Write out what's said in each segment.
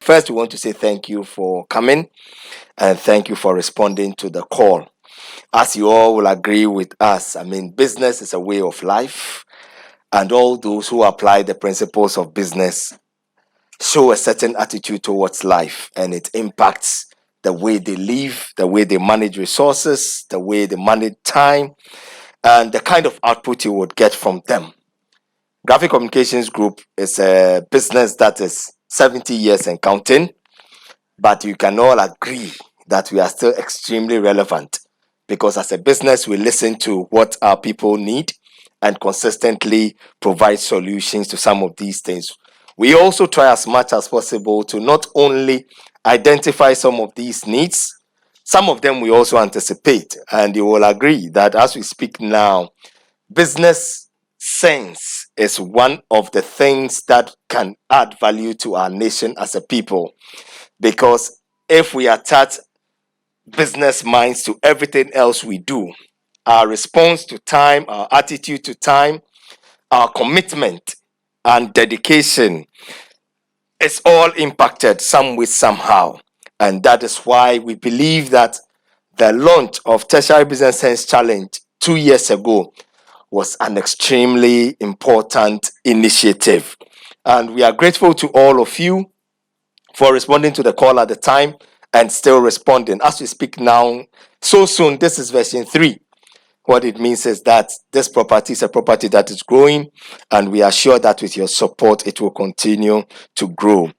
First, we want to say thank you for coming and thank you for responding to the call. As you all will agree with us, business is a way of life, and all those who apply the principles of business show a certain attitude towards life, and it impacts the way they live, the way they manage resources, the way they manage time, and the kind of output you would get from them. Graphic Communications Group is a business that is 70 years and counting, but you can all agree that we are still extremely relevant because as a business, we listen to what our people need and consistently provide solutions to some of these things. We also try as much as possible to not only identify some of these needs, some of them we also anticipate, and you will agree that as we speak now, business sense is one of the things that can add value to our nation as a people. Because if we attach business minds to everything else we do, our response to time, our attitude to time, our commitment and dedication is all impacted some way, somehow. And that is why we believe that the launch of Tertiary Business Sense Challenge 2 years ago was an extremely important initiative. And we are grateful to all of you for responding to the call at the time and still responding. As we speak now, so soon, this is version 3. What it means is that this property is a property that is growing, and we are sure that with your support, it will continue to grow.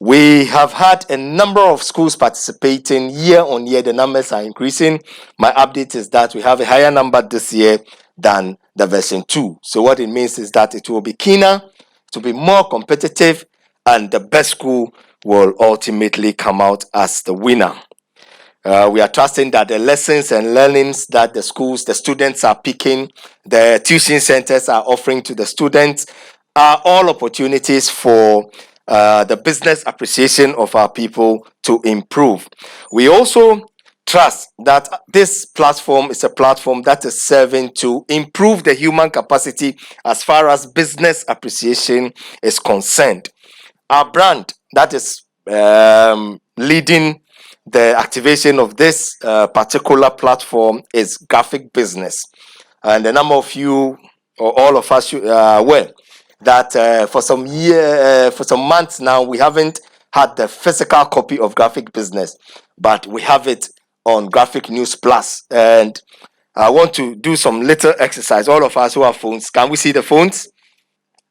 We have had a number of schools participating year on year. The numbers are increasing. My update is that we have a higher number this year than the version 2. So what it means is that it will be keener, it will be more competitive, and the best school will ultimately come out as the winner. We are trusting that the lessons and learnings that the schools, the students are picking, the tuition centers are offering to the students are all opportunities for the business appreciation of our people to improve. We also trust that this platform is a platform that is serving to improve the human capacity as far as business appreciation is concerned. Our brand that is leading the activation of this particular platform is Graphic Business. And a number of you, or all of us, are aware that for some months now, we haven't had the physical copy of Graphic Business, but we have it on Graphic News Plus. And I want to do some little exercise. All of us who have phones, can we see the phones?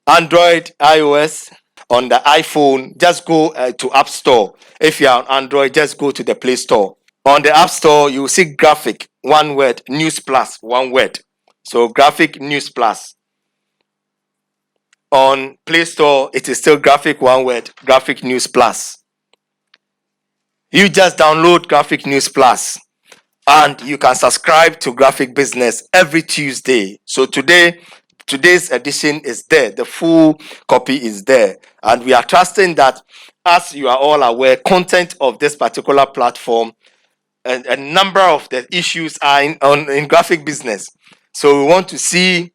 Android, iOS. On the iPhone, just go to App Store. If you're on Android, just go to the Play Store. On the App Store, you will see Graphic, one word, News Plus, one word. So Graphic News Plus. On Play Store, it is still Graphic, one word, Graphic News Plus. You just download Graphic News Plus and you can subscribe to Graphic Business every Tuesday. So today's edition is there. The full copy is there. And we are trusting that, as you are all aware, content of this particular platform and a number of the issues are in Graphic Business. So we want to see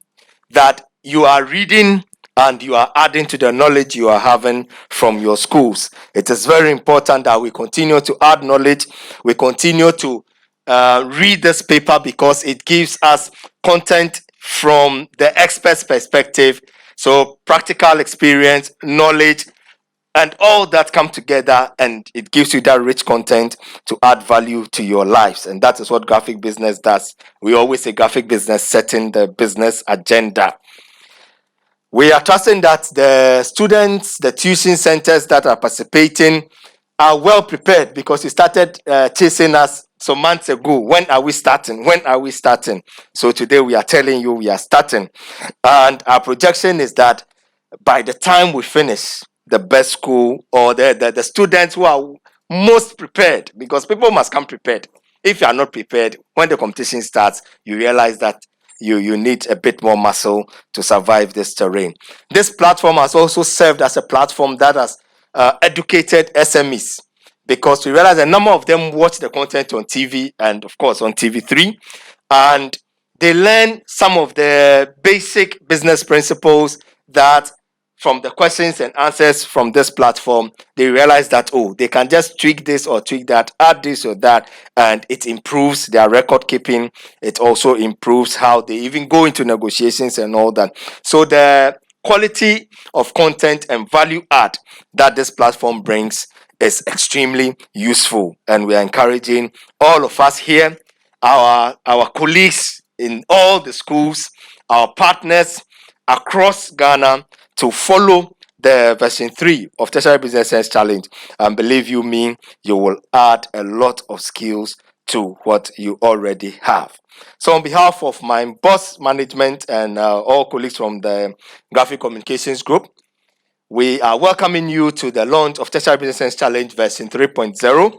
that you are reading and you are adding to the knowledge you are having from your schools. It is very important that we continue to add knowledge. We continue to read this paper because it gives us content from the expert's perspective. So practical experience, knowledge, and all that come together, and it gives you that rich content to add value to your lives. And that is what Graphic Business does. We always say Graphic Business setting the business agenda. We are trusting that the students, the tuition centers that are participating are well prepared, because you started chasing us some months ago. When are we starting? When are we starting? So today we are telling you we are starting. And our projection is that by the time we finish, the best school, or the students who are most prepared, because people must come prepared. If you are not prepared, when the competition starts, you realize that you need a bit more muscle to survive this terrain. This platform has also served as a platform that has educated SMEs, because we realize a number of them watch the content on TV and, of course, on TV3, and they learn some of the basic business principles that from the questions and answers from this platform, they realize that, oh, they can just tweak this or tweak that, add this or that, and it improves their record keeping. It also improves how they even go into negotiations and all that. So the quality of content and value add that this platform brings is extremely useful, and we are encouraging all of us here, our colleagues in all the schools, our partners across Ghana, to follow the version 3 of Tertiary Business Sense Challenge. And believe you me, you will add a lot of skills to what you already have. So on behalf of my boss, management, and all colleagues from the Graphic Communications Group, we are welcoming you to the launch of Tertiary Business Sense Challenge version 3.0.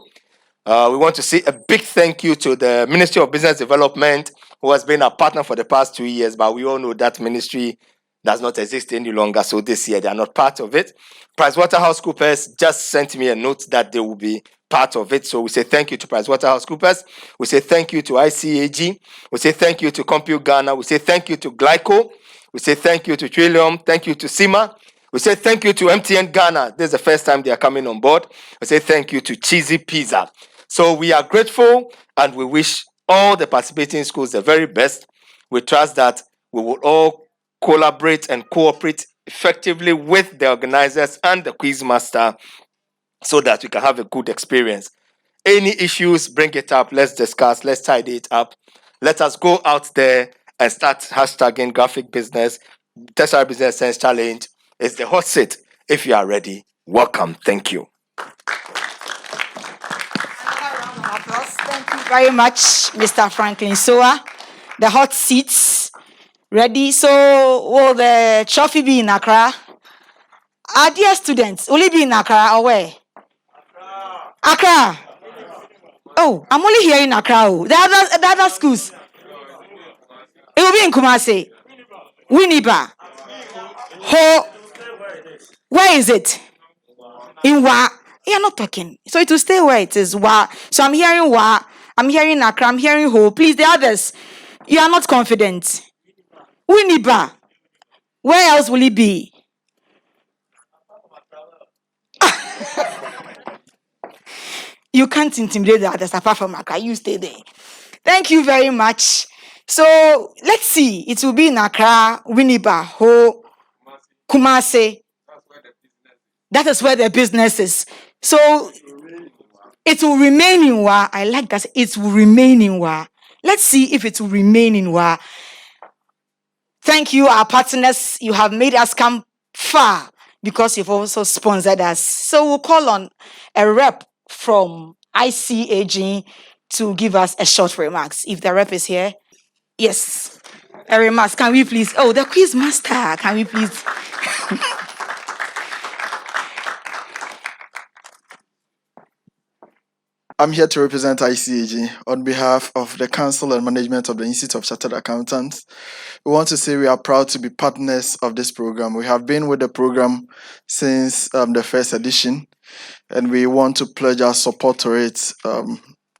We want to say a big thank you to the Ministry of Business Development, who has been a partner for the past 2 years, but we all know that ministry does not exist any longer, so this year they are not part of it. PricewaterhouseCoopers just sent me a note that they will be part of it, so we say thank you to PricewaterhouseCoopers. We say thank you to ICAG. We say thank you to Compute Ghana. We say thank you to Glyco. We say thank you to Trillium. Thank you to SIMA. We say thank you to MTN Ghana. This is the first time they are coming on board. We say thank you to Cheesy Pizza. So we are grateful, and we wish all the participating schools the very best. We trust that we will all collaborate and cooperate effectively with the organizers and the quiz master so that we can have a good experience. Any issues, bring it up. Let's discuss. Let's tidy it up. Let us go out there and start hashtagging graphic business. Tertiary Business Sense Challenge is the hot seat. If you are ready, welcome. Thank you. Thank you very much, Mr. Franklin Soa. The hot seats ready. So, will the trophy be in Accra? Our dear students, will it be in Accra or where? Accra. Oh, I'm only here in Accra. The other schools. It will be in Kumasi. Winneba. Ho. Where is it? In Wa. You're not talking. So it will stay where it is. Wa. So I'm hearing Wa. I'm hearing Accra. I'm hearing Ho. Please, the others, you are not confident. Winneba. Where else will it be? You can't intimidate the others apart from Accra. You stay there. Thank you very much. So let's see. It will be in Accra, Winneba, Ho, Kumasi. That is where the business is. So it will remain in Wa. I like that. It will remain in Wa. Let's see if it will remain in Wa. Thank you, our partners. You have made us come far because you've also sponsored us. So we'll call on a rep from ICAG to give us a short remarks. If the rep is here. Yes. A remarks. Can we please? Oh, the quiz master. Can we please? I'm here to represent ICAG on behalf of the Council and Management of the Institute of Chartered Accountants. We want to say we are proud to be partners of this program. We have been with the program since the first edition, and we want to pledge our support to it,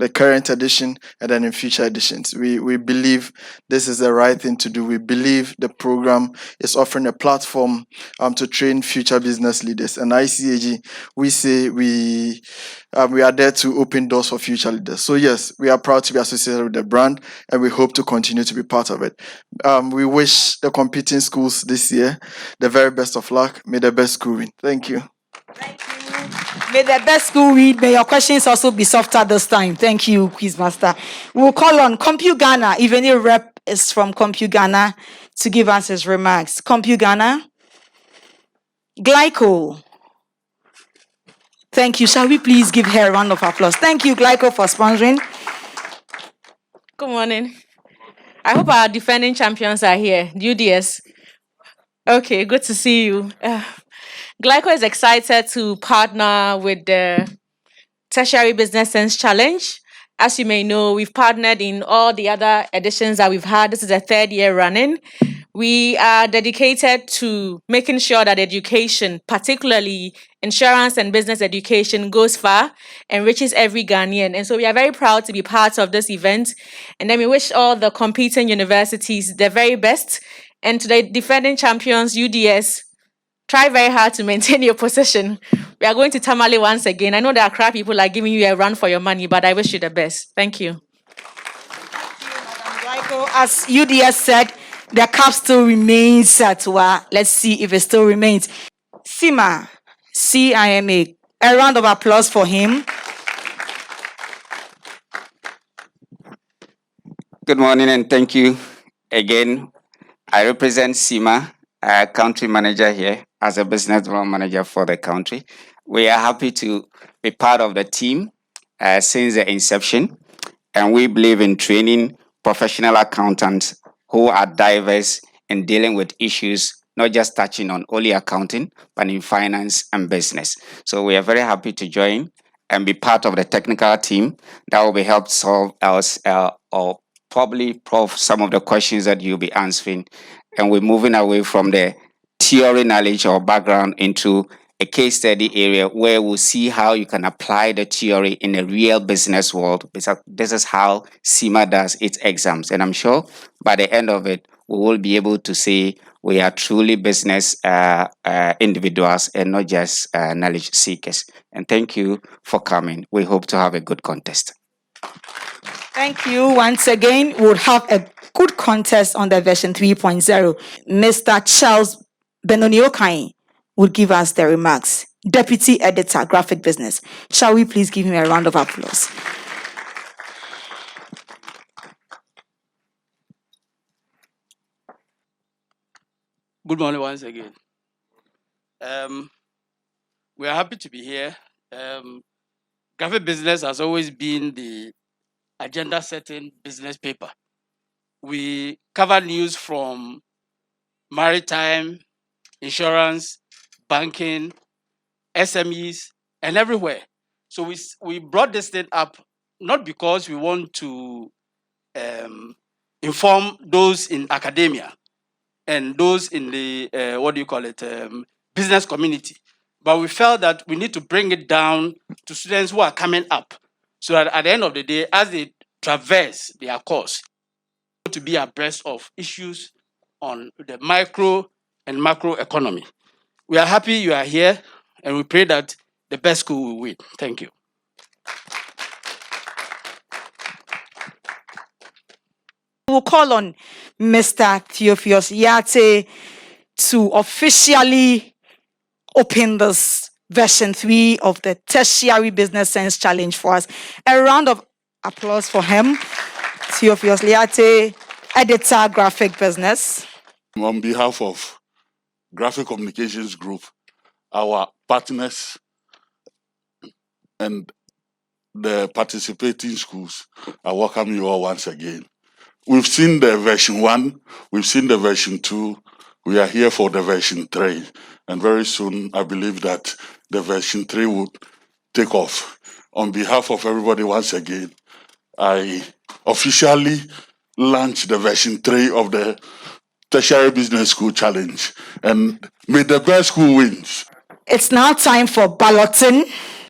the current edition and then in future editions. We believe this is the right thing to do. We believe the program is offering a platform to train future business leaders. And ICAG, we say we are there to open doors for future leaders. So yes, we are proud to be associated with the brand, and we hope to continue to be part of it. We wish the competing schools this year the very best of luck. May the best school win. Thank you. Thank you. May the best school read. May your questions also be softer this time. Thank you, Quizmaster. We'll call on Compute Ghana. If any rep is from Compute Ghana to give us his remarks. Compute Ghana. Glyco. Thank you. Shall we please give her a round of applause? Thank you, Glyco, for sponsoring. Good morning. I hope our defending champions are here. UDS. Okay, good to see you. Glyco is excited to partner with the Tertiary Business Sense Challenge. As you may know, we've partnered in all the other editions that we've had. This is the third year running. We are dedicated to making sure that education, particularly insurance and business education, goes far and reaches every Ghanaian. And so we are very proud to be part of this event. And then we wish all the competing universities the very best. And to the defending champions, UDS, Try very hard to maintain your position. We are going to Tamale once again. I know the Accra people are giving you a run for your money, but I wish you the best. Thank you. As UDS said, the cap still remains at what? Let's see if it still remains. Sima, CIMA. A round of applause for him. Good morning and thank you again. I represent SEMA, country manager here as a business development manager for the country. We are happy to be part of the team since the inception, and we believe in training professional accountants who are diverse in dealing with issues, not just touching on only accounting, but in finance and business. So we are very happy to join and be part of the technical team that will be help solve us or probably some of the questions that you'll be answering. And we're moving away from the theory knowledge or background into a case study area where we'll see how you can apply the theory in a real business world. This is how SEMA does its exams. And I'm sure by the end of it, we will be able to say we are truly business individuals and not just knowledge seekers. And thank you for coming. We hope to have a good contest. Thank you once again. We'll have a good contest on the version 3.0. Mr. Charles Benoniokai will give us the remarks. Deputy Editor, Graphic Business. Shall we please give him a round of applause? Good morning once again. We are happy to be here. Graphic Business has always been the agenda setting business paper. We cover news from maritime, insurance, banking, SMEs, and everywhere. So we brought this thing up not because we want to inform those in academia and those in the business community, but we felt that we need to bring it down to students who are coming up, so that at the end of the day, as they traverse their course, to be abreast of issues on the micro and macro economy. We are happy you are here, and we pray that the best school will win. Thank you. We'll call on Mr. Theophilus Yate to officially open this version 3 of the Tertiary Business Sense Challenge for us. A round of applause for him. Theophilus Yate, Editor, Graphic Business. On behalf of Graphic Communications Group, our partners, and the participating schools, I welcome you all once again. We've seen the version 1, we've seen the version 2, we are here for the version 3, and very soon I believe that the version 3 will take off. On behalf of everybody once again, I officially launch the version 3 of the Tertiary Business School Challenge, and may the best school wins. It's now time for balloting.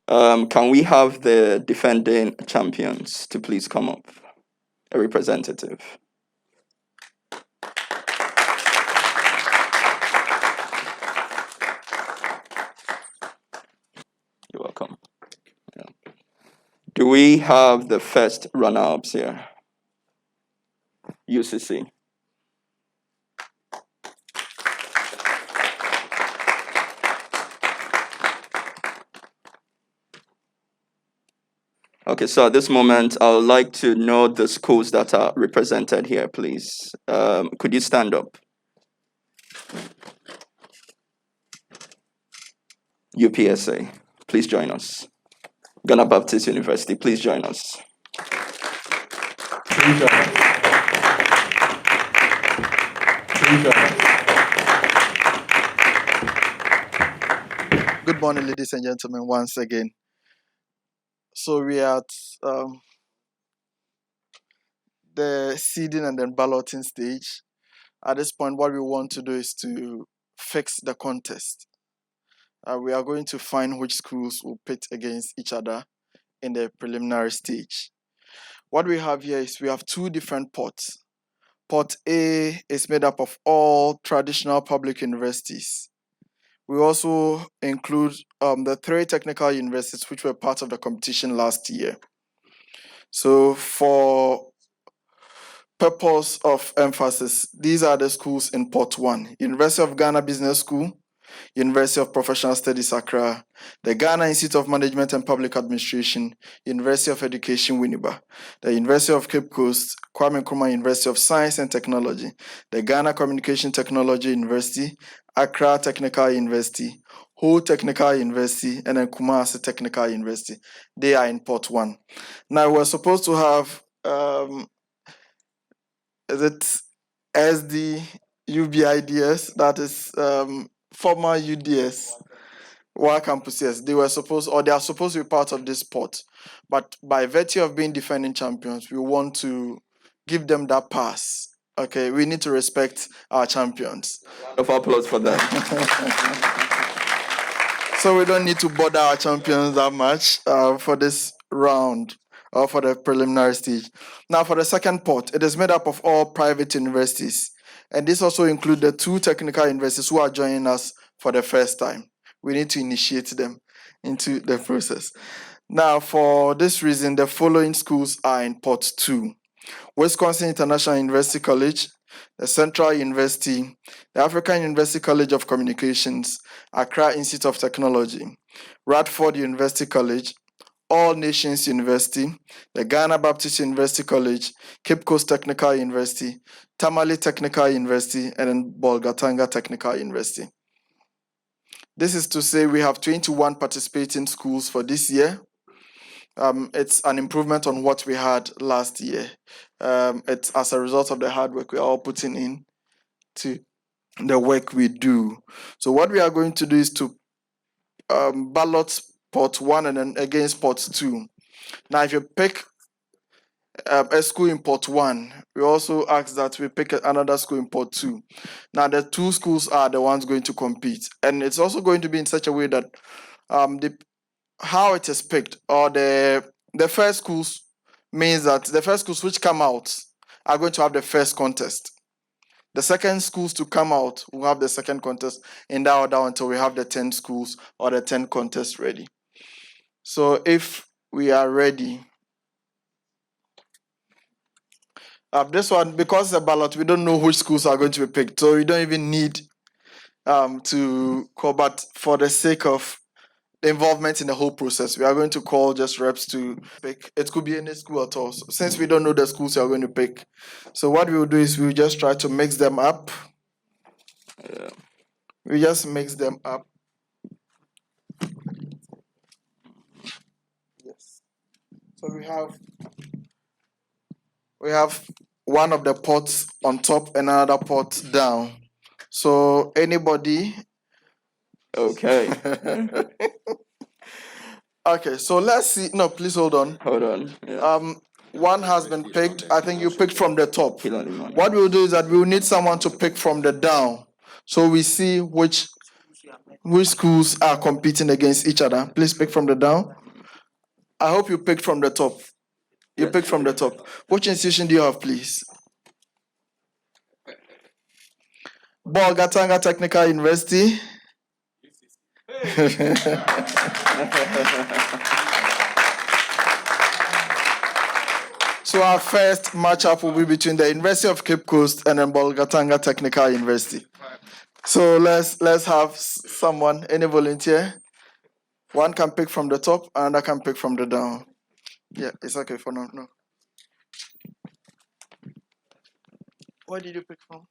Can we have the defending champions to please come up? A representative. You're welcome. Yeah. Do we have the first runner-ups here? UCC. Okay, so at this moment, I would like to know the schools that are represented here, please. Could you stand up? UPSA, please join us. Ghana Baptist University, please join us. Good morning, ladies and gentlemen, once again. So we are at the seeding and then balloting stage. At this point, what we want to do is to fix the contest. We are going to find which schools will pit against each other in the preliminary stage. What we have here is we have 2 different pots. Pot A is made up of all traditional public universities. We also include the 3 technical universities which were part of the competition last year. So for purpose of emphasis, these are the schools in Pot 1. University of Ghana Business School, University of Professional Studies Accra, the Ghana Institute of Management and Public Administration, University of Education Winneba, the University of Cape Coast, Kwame Nkrumah University of Science and Technology, the Ghana Communication Technology University, Accra Technical University, Ho Technical University, and then Kumasi Technical University. They are in Pot 1. Now we're supposed to have is it SD UBIDS, that is former UDS, Wa Campus, yes, they are supposed to be part of this pot, but by virtue of being defending champions, we want to give them that pass. Okay, we need to respect our champions. Round of applause for that. So we don't need to bother our champions that much for this round or for the preliminary stage. Now, for the second pot, it is made up of all private universities. And this also includes the 2 technical universities who are joining us for the first time. We need to initiate them into the process. Now, for this reason, the following schools are in pot 2. Wisconsin International University College, the Central University, the African University College of Communications, Accra Institute of Technology, Radford University College, All Nations University, the Ghana Baptist University College, Cape Coast Technical University, Tamale Technical University, and then Bolgatanga Technical University. This is to say we have 21 participating schools for this year. It's an improvement on what we had last year. It's as a result of the hard work we are all putting in to the work we do. So what we are going to do is to ballot pot 1 and then against pot 2. Now, if you pick a school in pot 1, we also ask that we pick another school in pot 2. Now, the 2 schools are the ones going to compete, and it's also going to be in such a way that how it is picked, or the first schools, means that the first schools which come out are going to have the first contest. The second schools to come out will have the second contest in that order until we have the 10 schools or the 10 contests ready. So if we are ready, this one, because the ballot, we don't know which schools are going to be picked, so we don't even need to call, but for the sake of the involvement in the whole process, we are going to call just reps to pick. It could be any school at all, so since we don't know the schools you are going to pick. So what we will do is we will just try to mix them up. We just mix them up. Yes. So we have one of the pots on top and another pot down. So anybody? Okay. Okay, so let's see. No, please hold on. Hold on. Yeah. One has been picked. I think you picked from the top. Kill on the money. What we'll do is that we'll need someone to pick from the down, so we see which schools are competing against each other. Please pick from the down. I hope you picked from the top. You picked from the top. Which institution do you have, please? Bolgatanga Technical University. So our first matchup will be between the University of Cape Coast and then Bolgatanga Technical University. So let's have someone, any volunteer. One can pick from the top, and another can pick from the down. Yeah, it's okay for now. No. What did you pick from?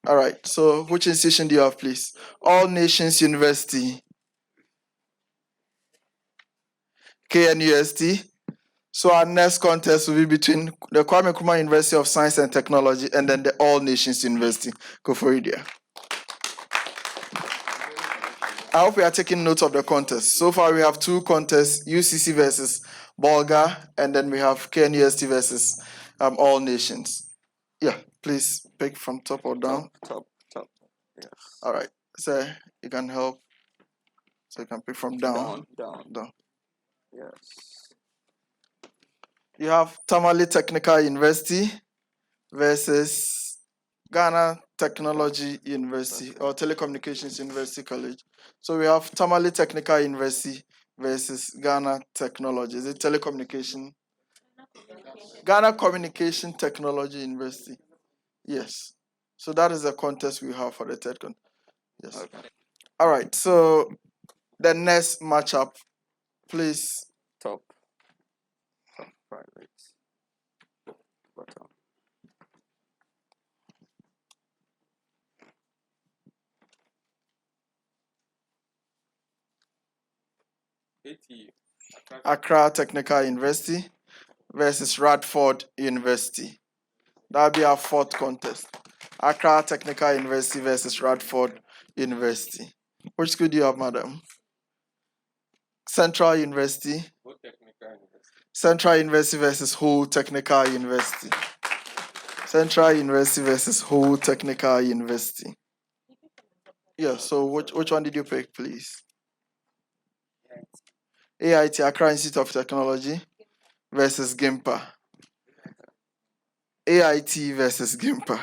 All right. So which institution do you have, please? All Nations University. KNUST. So our next contest will be between the Kwame Nkrumah University of Science and Technology and then the All Nations University. Go for it, dear. I hope we are taking note of the contest. So far, we have 2 contests: UCC versus Bolga, and then we have KNUST versus All Nations. Yeah, please pick from top or down. Top. Yes. All right, so you can help. So you can pick from down. Down. Yes. You have Tamale Technical University versus Ghana Technology University or Telecommunications University College. So we have Tamale Technical University versus Ghana Technology. Is it telecommunication? Ghana Communication Technology University. Yes. So that is the contest we have for the third contest. Yes. Okay. All right. So the next matchup, please. Top private. Bottom. Accra Technical University versus Radford University. That'll be our fourth contest. Accra Technical University versus Radford University. Which school do you have, madam? Central University. Central University versus Hull Technical University. Central University versus Hull Technical University. Yeah, so which one did you pick, please? AIT, Accra Institute of Technology versus GIMPA. AIT versus GIMPA.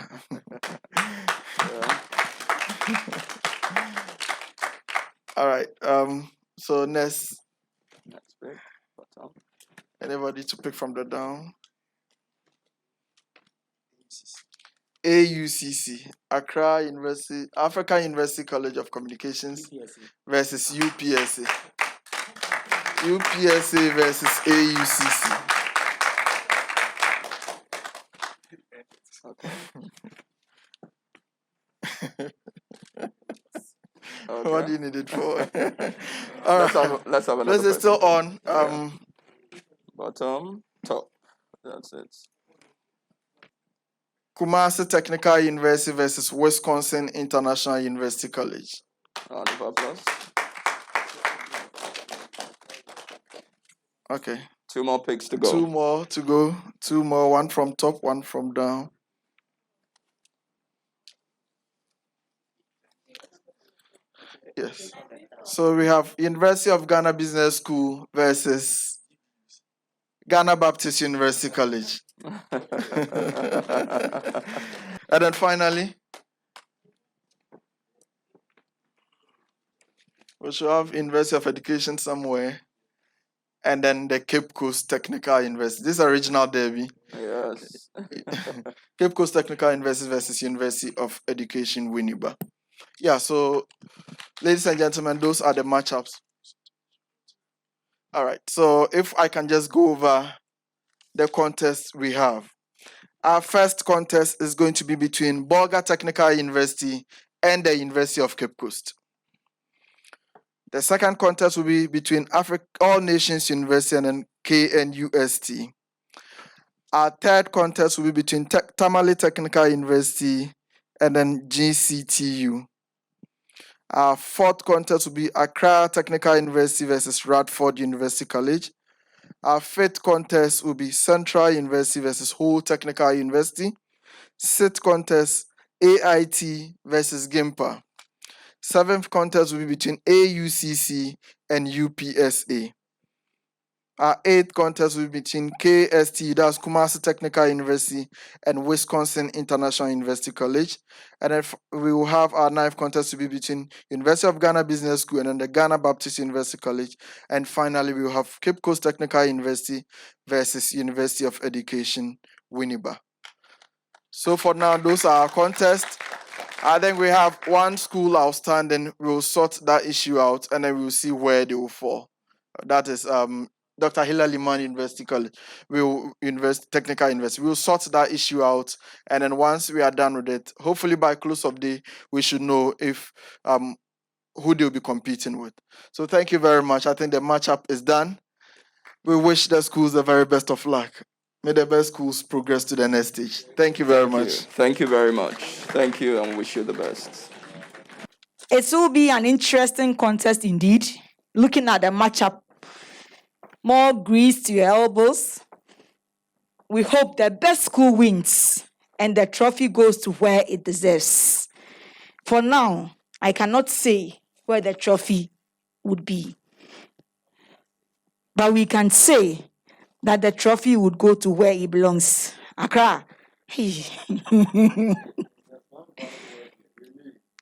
All right. So next, Pick. Bottom. anybody to pick from the down? AUCC, Accra University, African University College of Communications versus UPSA. UPSA versus AUCC. Okay. What do you need it for? All Let's right. let's have another. This is still person. on. Bottom, top. That's it. Kumasi Technical University versus Wisconsin International University College. Round of applause. Okay. 2 more picks to go. 2 more to go. 2 more. One from top, one from down. Yes. So we have University of Ghana Business School versus Ghana Baptist University College. And then finally, we should have University of Education somewhere. And then the Cape Coast Technical University. This is a regional derby. Yes. Cape Coast Technical University versus University of Education Winneba. Yeah, so ladies and gentlemen, those are the matchups. All right, so if I can just go over the contest we have. Our first contest is going to be between Bolga Technical University and the University of Cape Coast. The second contest will be between All Nations University and then KNUST. Our third contest will be between Tamale Technical University and then GCTU. Our fourth contest will be Accra Technical University versus Radford University College. Our fifth contest will be Central University versus Hull Technical University. Sixth contest, AIT versus GIMPA. Seventh contest will be between AUCC and UPSA. Our eighth contest will be between KST, that's Kumasi Technical University, and Wisconsin International University College. And then we will have our ninth contest to be between University of Ghana Business School and then the Ghana Baptist University College. And finally, we will have Cape Coast Technical University versus University of Education, Winneba. So for now, those are our contests. I think we have one school outstanding. We'll sort that issue out and then we'll see where they will fall. That is Dr. Hilal Liman University College. Technical University. We'll sort that issue out, and then once we are done with it, hopefully by close of day, we should know if who they'll be competing with. So thank you very much. I think the matchup is done. We wish the schools the very best of luck. May the best schools progress to the next stage. Thank you very much. Thank you very much. Thank you and wish you the best. It will be an interesting contest indeed. Looking at the matchup, more grease to your elbows. We hope the best school wins and the trophy goes to where it deserves. For now, I cannot say where the trophy would be. But we can say that the trophy would go to where it belongs. Accra. Hey.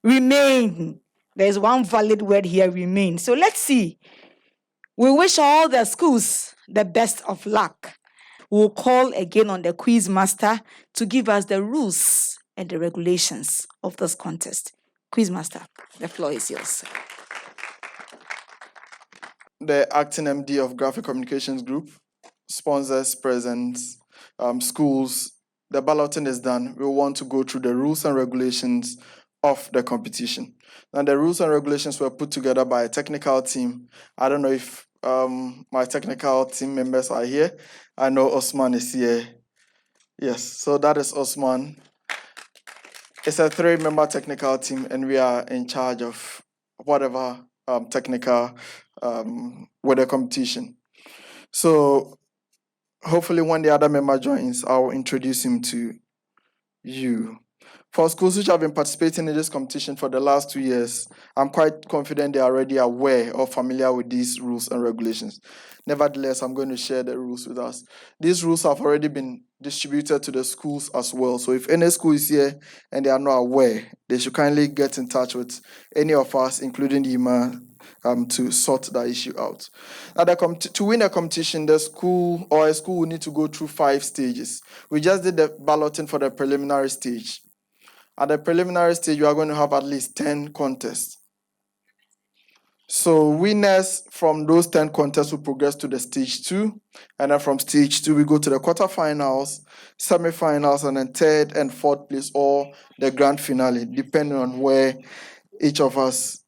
Remain. There's one valid word here, remain. So let's see. We wish all the schools the best of luck. We'll call again on the quiz master to give us the rules and the regulations of this contest. Quiz master, the floor is yours. The acting MD of Graphic Communications Group, sponsors, presents, schools. The balloting is done. We want to go through the rules and regulations of the competition. Now, the rules and regulations were put together by a technical team. I don't know if my technical team members are here. I know Osman is here. Yes, so that is Osman. It's a 3-member technical team, and we are in charge of whatever technical with the competition. So hopefully when the other member joins, I'll introduce him to you. For schools which have been participating in this competition for the last 2 years, I'm quite confident they are already aware or familiar with these rules and regulations. Nevertheless, I'm going to share the rules with us. These rules have already been distributed to the schools as well. So if any school is here and they are not aware, they should kindly get in touch with any of us, including the email, to sort that issue out. Now, to win a competition, the school or a school will need to go through 5 stages. We just did the balloting for the preliminary stage. At the preliminary stage, you are going to have at least 10 contests. So winners from those 10 contests will progress to the stage 2. And then from stage 2, we go to the quarterfinals, semifinals, and then 3rd and 4th place, or the grand finale, depending on where each of us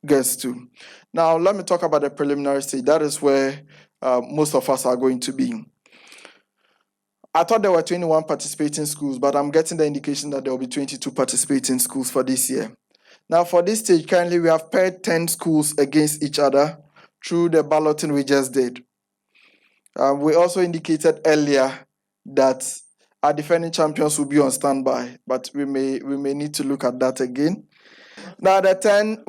gets to. Now, let me talk about the preliminary stage. That is where most of us are going to be. I thought there were 21 participating schools, but I'm getting the indication that there will be 22 participating schools for this year. Now, for this stage, currently we have paired 10 schools against each other through the balloting we just did. We also indicated earlier that our defending champions will be on standby, but we may need to look at that again. Now, the 10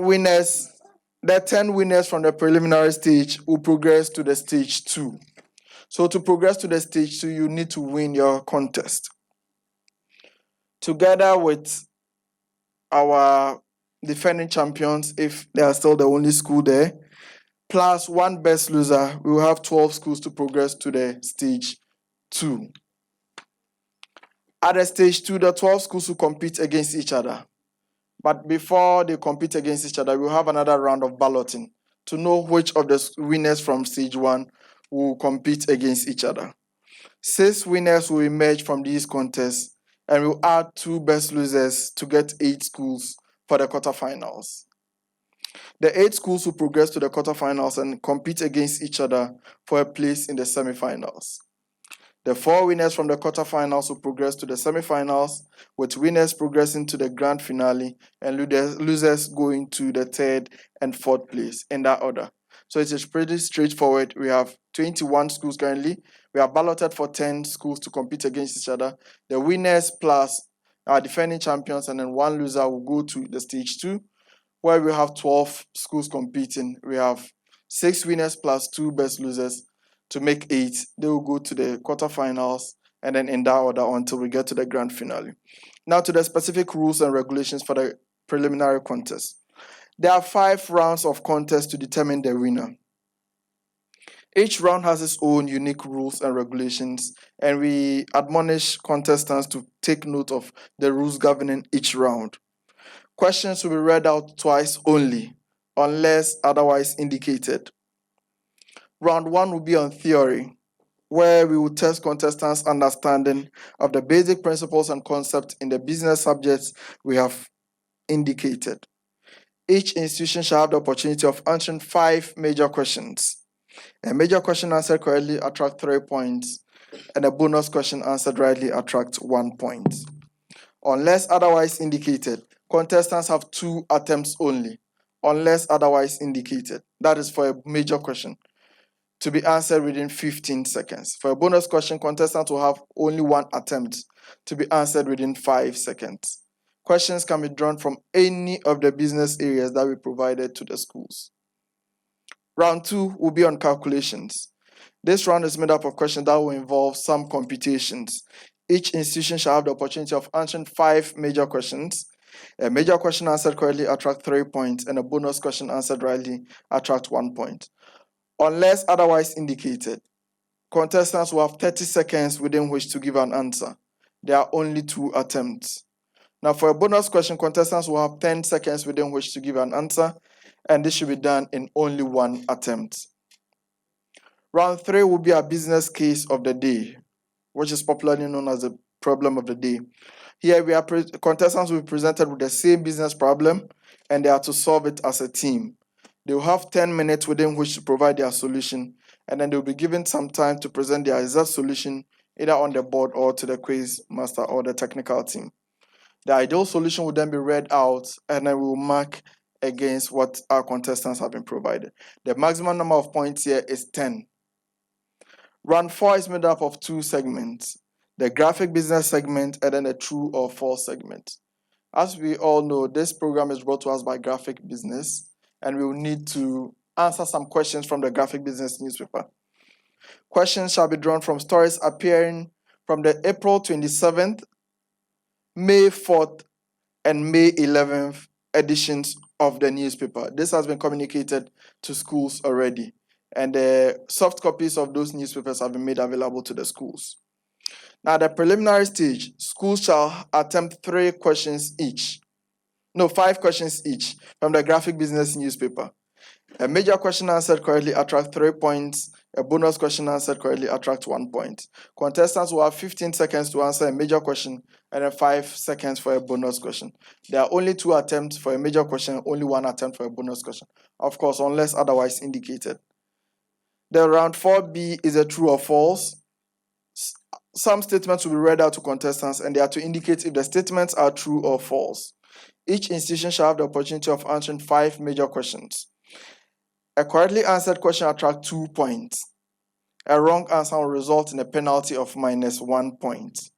winners from the preliminary stage will progress to the stage 2. So to progress to the stage 2, you need to win your contest. Together with our defending champions, if they are still the only school there, plus one best loser, we will have 12 schools to progress to the stage 2. At the stage 2, the 12 schools will compete against each other. But before they compete against each other, we'll have another round of balloting to know which of the winners from stage 1 will compete against each other. 6 winners will emerge from these contests, and we'll add 2 best losers to get 8 schools for the quarterfinals. The 8 schools will progress to the quarterfinals and compete against each other for a place in the semifinals. The 4 winners from the quarterfinals will progress to the semifinals, with winners progressing to the grand finale and losers going to the 3rd and 4th place in that order. So it is pretty straightforward. We have 21 schools currently. We have balloted for 10 schools to compete against each other. The winners plus our defending champions and then one loser will go to the stage 2, where we have 12 schools competing. We have 6 winners plus 2 best losers to make 8. They will go to the quarterfinals and then in that order until we get to the grand finale. Now to the specific rules and regulations for the preliminary contest. There are 5 rounds of contest to determine the winner. Each round has its own unique rules and regulations, and we admonish contestants to take note of the rules governing each round. Questions will be read out twice only, unless otherwise indicated. Round 1 will be on theory, where we will test contestants' understanding of the basic principles and concepts in the business subjects we have indicated. Each institution shall have the opportunity of answering 5 major questions. A major question answered correctly attracts 3 points, and a bonus question answered rightly attracts 1 point. Unless otherwise indicated, contestants have 2 attempts only, unless otherwise indicated. That is for a major question to be answered within 15 seconds. For a bonus question, contestants will have only 1 attempt to be answered within 5 seconds. Questions can be drawn from any of the business areas that we provided to the schools. Round 2 will be on calculations. This round is made up of questions that will involve some computations. Each institution shall have the opportunity of answering 5 major questions. A major question answered correctly attract 3 points, and a bonus question answered rightly attract 1 point. Unless otherwise indicated, contestants will have 30 seconds within which to give an answer. There are only 2 attempts. Now, for a bonus question, contestants will have 10 seconds within which to give an answer, and this should be done in only 1 attempt. Round 3 will be a business case of the day, which is popularly known as the problem of the day. Here, contestants will be presented with the same business problem, and they are to solve it as a team. They will have 10 minutes within which to provide their solution, and then they will be given some time to present their exact solution either on the board or to the quiz master or the technical team. The ideal solution will then be read out, and then we will mark against what our contestants have been provided. The maximum number of points here is 10. Round 4 is made up of 2 segments, the graphic business segment and then a true or false segment. As we all know, this program is brought to us by Graphic Business, and we will need to answer some questions from the Graphic Business newspaper. Questions shall be drawn from stories appearing from the April 27th, May 4th, and May 11th editions of the newspaper. This has been communicated to schools already, and the soft copies of those newspapers have been made available to the schools. Now, the preliminary stage, schools shall attempt 5 questions each from the Graphic Business newspaper. A major question answered correctly attracts 3 points. A bonus question answered correctly attracts 1 point. Contestants will have 15 seconds to answer a major question and then 5 seconds for a bonus question. There are only 2 attempts for a major question, only 1 attempt for a bonus question. Of course, unless otherwise indicated. The round 4B is a true or false. Some statements will be read out to contestants, and they are to indicate if the statements are true or false. Each institution shall have the opportunity of answering 5 major questions. A correctly answered question attracts 2 points. A wrong answer will result in a penalty of -1 point.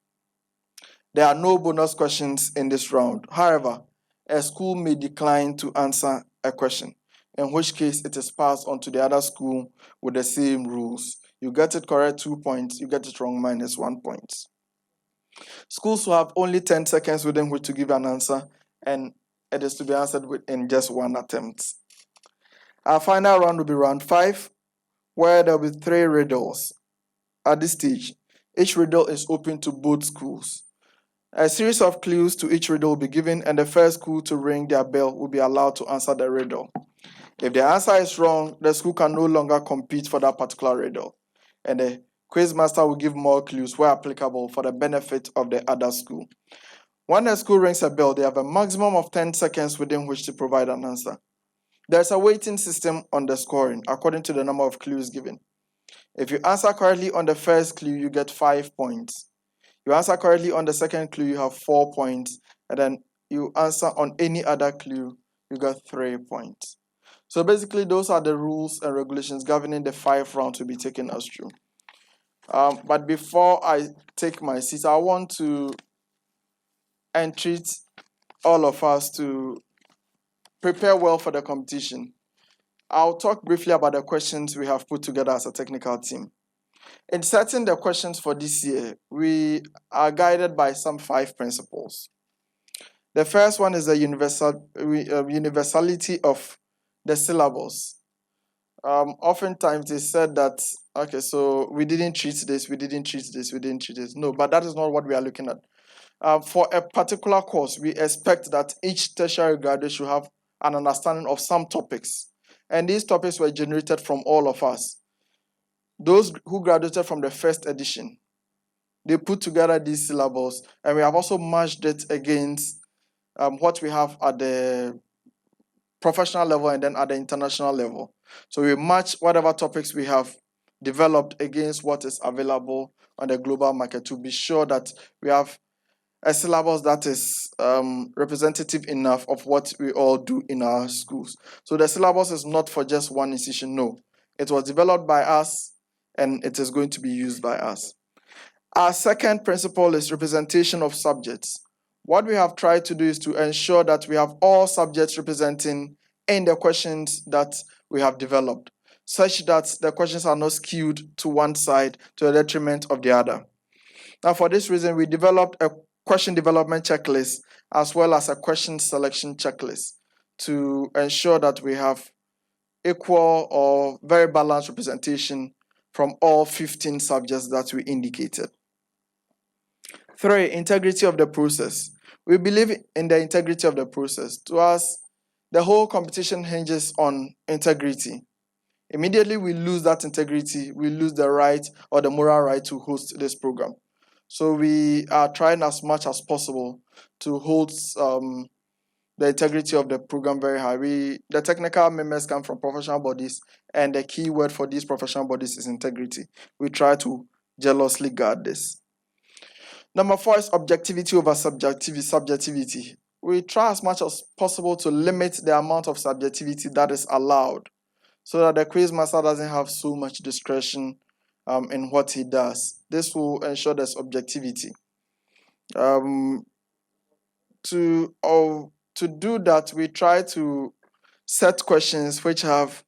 There are no bonus questions in this round. However, a school may decline to answer a question, in which case it is passed on to the other school with the same rules. You get it correct, 2 points. You get it wrong, -1 point. Schools will have only 10 seconds within which to give an answer, and it is to be answered in just 1 attempt. Our final round will be round 5, where there will be 3 riddles. At this stage, each riddle is open to both schools. A series of clues to each riddle will be given, and the first school to ring their bell will be allowed to answer the riddle. If the answer is wrong, the school can no longer compete for that particular riddle, and the quiz master will give more clues where applicable for the benefit of the other school. When a school rings a bell, they have a maximum of 10 seconds within which to provide an answer. There's a weighting system on the scoring according to the number of clues given. If you answer correctly on the first clue, you get 5 points. You answer correctly on the second clue, you have 4 points. And then you answer on any other clue, you get 3 points. So basically, those are the rules and regulations governing the 5 rounds we'll be taking us through. But before I take my seat, I want to entreat all of us to prepare well for the competition. I'll talk briefly about the questions we have put together as a technical team. In setting the questions for this year, we are guided by some 5 principles. The first one is the universality of the syllabus. Oftentimes they said that, okay, so we didn't treat this. No, but that is not what we are looking at. For a particular course, we expect that each tertiary graduate should have an understanding of some topics. And these topics were generated from all of us. Those who graduated from the first edition, they put together these syllables, and we have also matched it against what we have at the professional level and then at the international level. So we match whatever topics we have developed against what is available on the global market to be sure that we have a syllabus that is representative enough of what we all do in our schools. So the syllabus is not for just one institution, no. It was developed by us and it is going to be used by us. Our second principle is representation of subjects. What we have tried to do is to ensure that we have all subjects representing in the questions that we have developed, such that the questions are not skewed to one side to the detriment of the other. Now, for this reason, we developed a question development checklist as well as a question selection checklist to ensure that we have equal or very balanced representation from all 15 subjects that we indicated. 3, integrity of the process. We believe in the integrity of the process. To us, the whole competition hinges on integrity. Immediately we lose that integrity, we lose the right or the moral right to host this program. So we are trying as much as possible to hold the integrity of the program very high. The technical members come from professional bodies, and the key word for these professional bodies is integrity. We try to jealously guard this. Number 4 is objectivity over subjectivity. We try as much as possible to limit the amount of subjectivity that is allowed, so that the quiz master doesn't have so much discretion in what he does. This will ensure there's objectivity. To do that, we try to set questions which have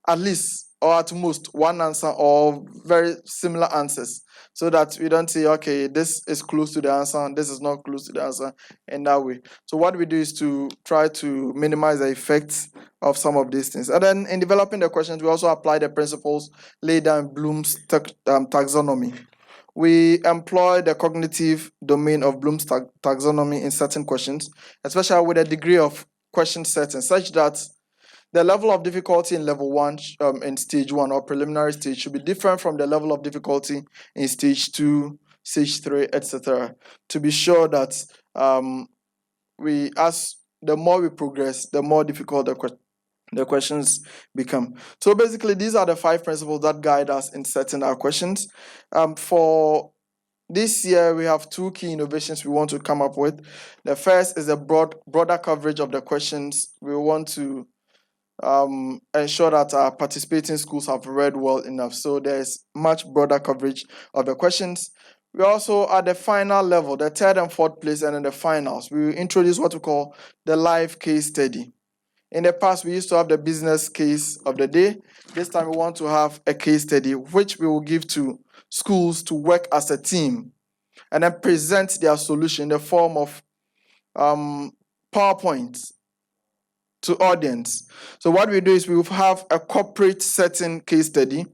at least or at most one answer or very similar answers, so that we don't say, okay, this is close to the answer and this is not close to the answer in that way. So what we do is to try to minimize the effects of some of these things. And then in developing the questions, we also apply the principles laid down in Bloom's taxonomy. We employ the cognitive domain of Bloom's taxonomy in certain questions, especially with a degree of question setting, such that the level of difficulty in level 1 in stage 1 or preliminary stage should be different from the level of difficulty in stage 2, stage 3, etc. To be sure that the more we progress, the more difficult the questions become. So basically, these are the 5 principles that guide us in setting our questions. For this year, we have 2 key innovations we want to come up with. The first is a broader coverage of the questions. We want to ensure that our participating schools have read well enough, so there's much broader coverage of the questions. We also, at the final level, the 3rd and 4th place, and in the finals, we will introduce what we call the live case study. In the past, we used to have the business case of the day. This time, we want to have a case study which we will give to schools to work as a team and then present their solution in the form of PowerPoint to audience. So what we do is we will have a corporate setting case study,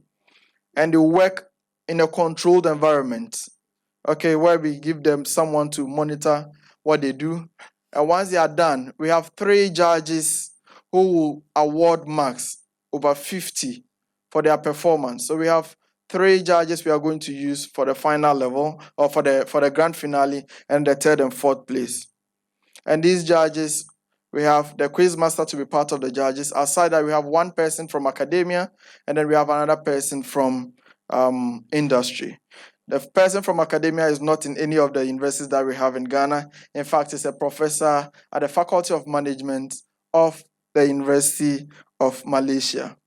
and they work in a controlled environment, okay, where we give them someone to monitor what they do. And once they are done, we have 3 judges who will award marks over 50 for their performance. So we have 3 judges we are going to use for the final level, or for the grand finale, and the 3rd and 4th place. And these judges, we have the quiz master to be part of the judges. Aside that, we have 1 person from academia, and then we have another person from industry. The person from academia is not in any of the universities that we have in Ghana. In fact, he's a professor at the Faculty of Management of the University of Malaysia.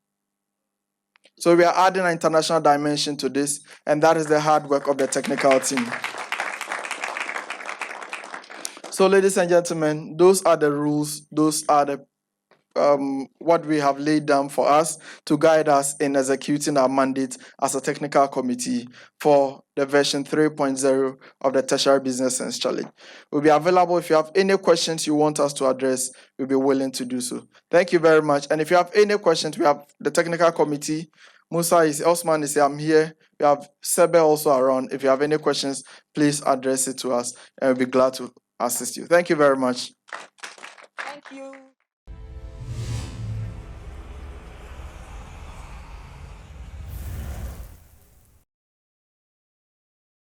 So we are adding an international dimension to this, and that is the hard work of the technical team. So, ladies and gentlemen, those are the rules. Those are the what we have laid down for us to guide us in executing our mandate as a technical committee for the version 3.0 of the Tertiary Business Sense Challenge. We'll be available if you have any questions you want us to address. We'll be willing to do so. Thank you very much. And if you have any questions, we have the technical committee. Osman is here. I'm here. We have Sebe also around. If you have any questions, please address it to us, and we'll be glad to assist you. Thank you very much. Thank you.